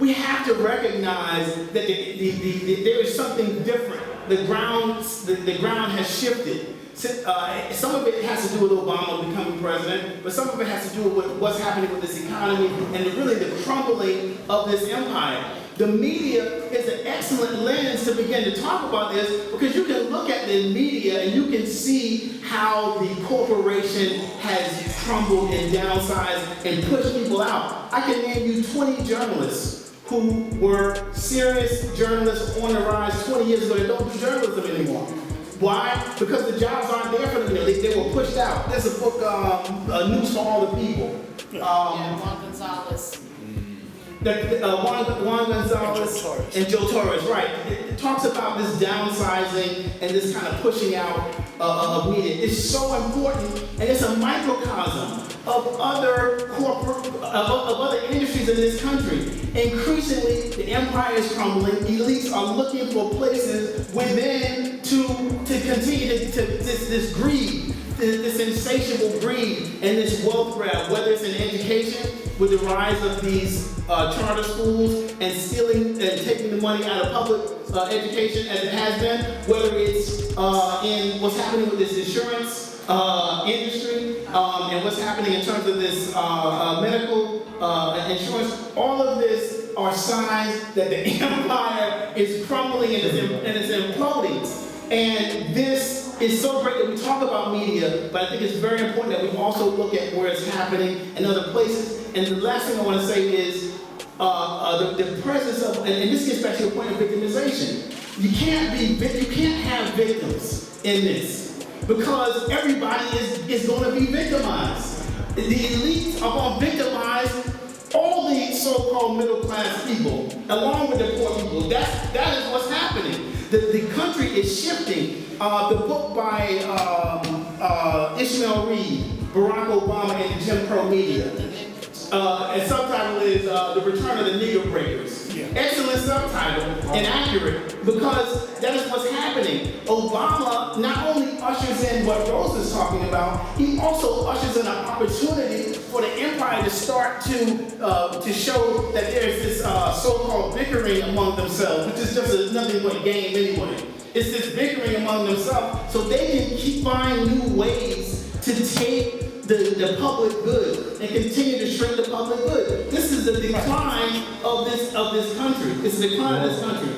we have to recognize that there is something different. The ground has shifted. Some of it has to do with Obama becoming president, but some of it has to do with what's happening with this economy and really the crumbling of this empire. The media is an excellent lens to begin to talk about this, because you can look at the media and you can see how the corporation has crumbled and downsized and pushed people out. I can name you 20 journalists who were serious journalists on the rise 20 years ago that don't do journalism anymore. Why? Because the jobs aren't there for them. They were pushed out. There's a book, News for All the People. Juan Gonzalez. Juan Gonzalez and Joe Torres, right. It talks about this downsizing and this kind of pushing out of media. It's so important, and it's a microcosm of other other industries in this country. Increasingly, the empire is crumbling. Elites are looking for places within to continue this greed, this insatiable greed, and this wealth grab, whether it's in education, with the rise of these charter schools and stealing and taking the money out of public education as it has been, whether it's in what's happening with this insurance industry and what's happening in terms of this medical insurance. All of this are signs that the empire is crumbling and it's imploding. And this is so great that we talk about media, but I think it's very important that we also look at where it's happening in other places. And the last thing I want to say is the presence of, and this gets back to your point of victimization. You can't have victims in this, because everybody is going to be victimized. The elites are going to victimize all the so-called middle-class people, along with the poor people. That is what's happening. The country is shifting. The book by Ishmael Reed, Barack Obama and the Jim Crow Media. And subtitle is The Return of the Nigger Breakers. Yeah. Excellent subtitle and accurate, because that is what's happening. Obama not only ushers in what Rose is talking about, he also ushers in an opportunity for the empire to start to show that there is this so-called bickering among themselves, which is just nothing but a game anyway. It's this bickering among themselves, so they can keep finding new ways to take the public good and continue to shrink the public good. This is the decline of this country. It's the decline of this country.